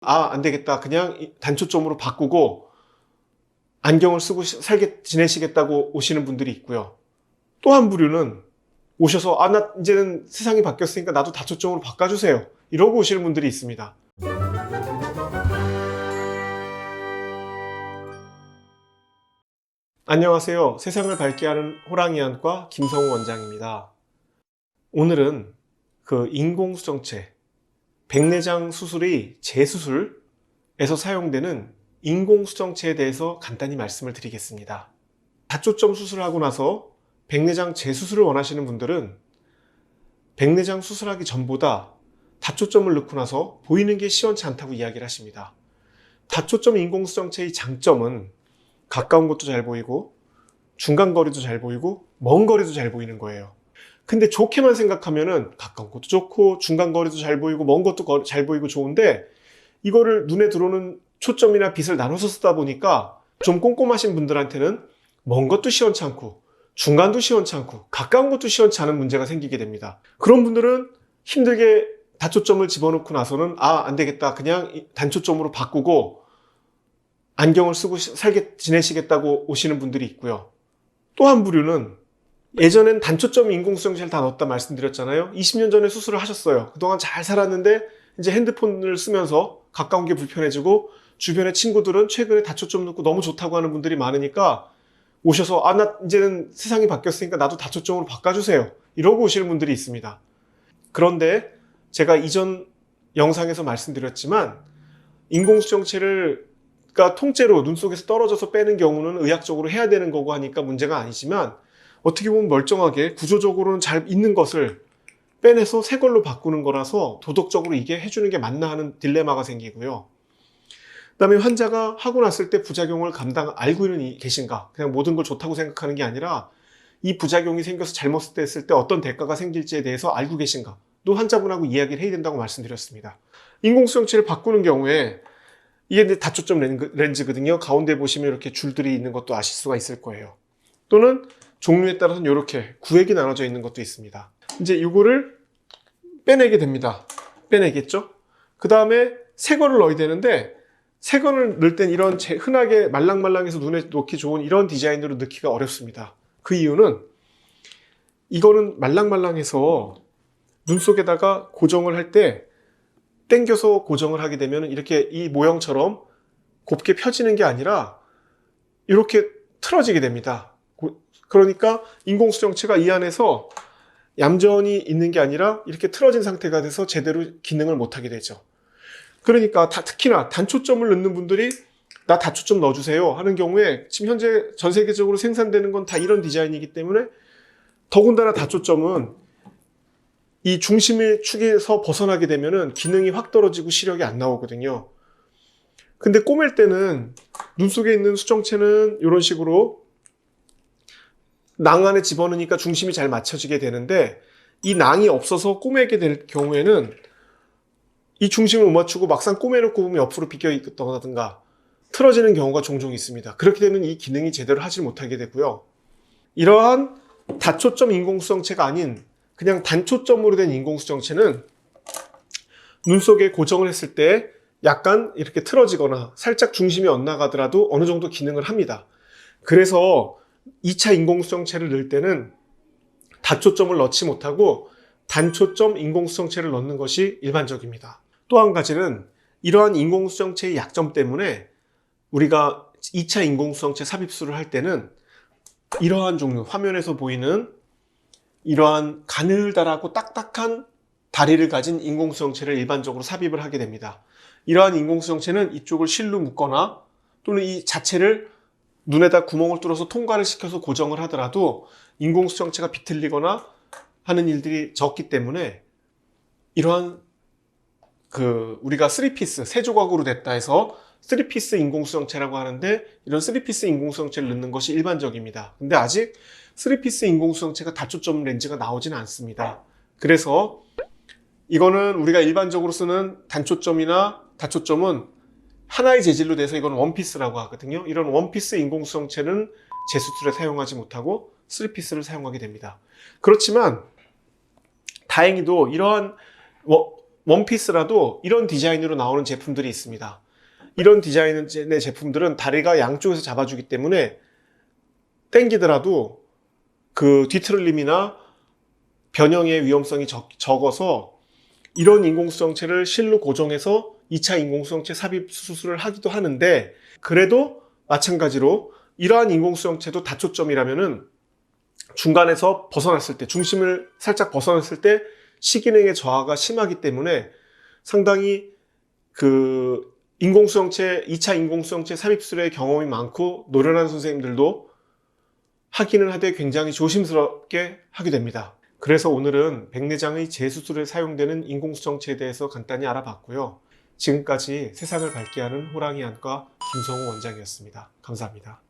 안 되겠다. 그냥 단초점으로 바꾸고 안경을 쓰고 지내시겠다고 오시는 분들이 있고요. 또 한 부류는 오셔서 나 이제는 세상이 바뀌었으니까 나도 다초점으로 바꿔주세요. 이러고 오시는 분들이 있습니다. 안녕하세요. 세상을 밝게 하는 호랑이안과 김성우 원장입니다. 오늘은 인공수정체, 백내장 수술이 재수술에서 사용되는 인공수정체에 대해서 간단히 말씀을 드리겠습니다. 다초점 수술을 하고 나서 백내장 재수술을 원하시는 분들은 백내장 수술하기 전보다 다초점을 넣고 나서 보이는 게 시원치 않다고 이야기를 하십니다. 다초점 인공수정체의 장점은 가까운 것도 잘 보이고 중간 거리도 잘 보이고 먼 거리도 잘 보이는 거예요. 근데 좋게만 생각하면은 가까운 것도 좋고 중간 거리도 잘 보이고 먼 것도 잘 보이고 좋은데, 이거를 눈에 들어오는 초점이나 빛을 나눠서 쓰다 보니까 좀 꼼꼼하신 분들한테는 먼 것도 시원치 않고 중간도 시원치 않고 가까운 것도 시원치 않은 문제가 생기게 됩니다. 그런 분들은 힘들게 다초점을 집어넣고 나서는 안 되겠다. 그냥 단초점으로 바꾸고 안경을 쓰고 지내시겠다고 오시는 분들이 있고요. 또 한 부류는 예전엔 단초점 인공수정체를 다 넣었다 말씀드렸잖아요. 20년 전에 수술을 하셨어요. 그동안 잘 살았는데 이제 핸드폰을 쓰면서 가까운 게 불편해지고 주변의 친구들은 최근에 다초점 넣고 너무 좋다고 하는 분들이 많으니까 오셔서 나 이제는 세상이 바뀌었으니까 나도 다초점으로 바꿔주세요. 이러고 오시는 분들이 있습니다. 그런데 제가 이전 영상에서 말씀드렸지만 인공수정체를 통째로 눈 속에서 떨어져서 빼는 경우는 의학적으로 해야 되는 거고 하니까 문제가 아니지만, 어떻게 보면 멀쩡하게 구조적으로는 잘 있는 것을 빼내서 새 걸로 바꾸는 거라서 도덕적으로 이게 해주는 게 맞나 하는 딜레마가 생기고요. 그 다음에 환자가 하고 났을 때 부작용을 알고 계신가, 그냥 모든 걸 좋다고 생각하는 게 아니라 이 부작용이 생겨서 잘못됐을 때 어떤 대가가 생길지에 대해서 알고 계신가, 또 환자분하고 이야기를 해야 된다고 말씀드렸습니다. 인공수정체를 바꾸는 경우에 이게 다초점 렌즈거든요. 가운데 보시면 이렇게 줄들이 있는 것도 아실 수가 있을 거예요. 또는 종류에 따라서는 이렇게 구획이 나눠져 있는 것도 있습니다. 이제 이거를 빼내게 됩니다. 빼내겠죠? 그 다음에 새 거를 넣어야 되는데, 새 거를 넣을 땐 이런 흔하게 말랑말랑해서 눈에 놓기 좋은 이런 디자인으로 넣기가 어렵습니다. 그 이유는 이거는 말랑말랑해서 눈 속에다가 고정을 할 때 당겨서 고정을 하게 되면 이렇게 이 모형처럼 곱게 펴지는 게 아니라 이렇게 틀어지게 됩니다. 그러니까 인공수정체가 이 안에서 얌전히 있는 게 아니라 이렇게 틀어진 상태가 돼서 제대로 기능을 못하게 되죠. 그러니까 특히나 단초점을 넣는 분들이 나 다초점 넣어주세요 하는 경우에 지금 현재 전 세계적으로 생산되는 건 다 이런 디자인이기 때문에, 더군다나 다초점은 이 중심의 축에서 벗어나게 되면은 기능이 확 떨어지고 시력이 안 나오거든요. 근데 꼬맬 때는 눈 속에 있는 수정체는 이런 식으로 낭 안에 집어넣으니까 중심이 잘 맞춰지게 되는데, 이 낭이 없어서 꼬매게 될 경우에는 이 중심을 못 맞추고 막상 꼬매놓고 보면 옆으로 비껴 있다든가 틀어지는 경우가 종종 있습니다. 그렇게 되면 이 기능이 제대로 하지 못하게 되고요. 이러한 다초점 인공수정체가 아닌 그냥 단초점으로 된 인공수정체는 눈 속에 고정을 했을 때 약간 이렇게 틀어지거나 살짝 중심이 엇나가더라도 어느 정도 기능을 합니다. 그래서 2차 인공수정체를 넣을 때는 다초점을 넣지 못하고 단초점 인공수정체를 넣는 것이 일반적입니다. 또 한 가지는 이러한 인공수정체의 약점 때문에 우리가 2차 인공수정체 삽입술을 할 때는 이러한 종류, 화면에서 보이는 이러한 가늘다랗고 딱딱한 다리를 가진 인공수정체를 일반적으로 삽입을 하게 됩니다. 이러한 인공수정체는 이쪽을 실로 묶거나 또는 이 자체를 눈에다 구멍을 뚫어서 통과를 시켜서 고정을 하더라도 인공수정체가 비틀리거나 하는 일들이 적기 때문에, 이러한 우리가 3피스, 세 조각으로 됐다 해서 3피스 인공수정체라고 하는데, 이런 3피스 인공수정체를 넣는 것이 일반적입니다. 근데 아직 3피스 인공수정체가 다초점 렌즈가 나오지는 않습니다. 그래서 이거는 우리가 일반적으로 쓰는 단초점이나 다초점은 하나의 재질로 돼서 이건 원피스라고 하거든요. 이런 원피스 인공수정체는 재수술에 사용하지 못하고 3피스를 사용하게 됩니다. 그렇지만 다행히도 이러한 원피스라도 이런 디자인으로 나오는 제품들이 있습니다. 이런 디자인의 제품들은 다리가 양쪽에서 잡아주기 때문에 당기더라도 그 뒤틀림이나 변형의 위험성이 적어서 이런 인공수정체를 실로 고정해서 2차 인공수정체 삽입 수술을 하기도 하는데, 그래도 마찬가지로 이러한 인공수정체도 다초점이라면은 중간에서 벗어났을 때, 중심을 살짝 벗어났을 때 시기능의 저하가 심하기 때문에 상당히 그 2차 인공수정체 삽입술의 경험이 많고 노련한 선생님들도 하기는 하되 굉장히 조심스럽게 하게 됩니다. 그래서 오늘은 백내장의 재수술에 사용되는 인공수정체에 대해서 간단히 알아봤고요. 지금까지 세상을 밝게 하는 호랑이 안과 김성우 원장이었습니다. 감사합니다.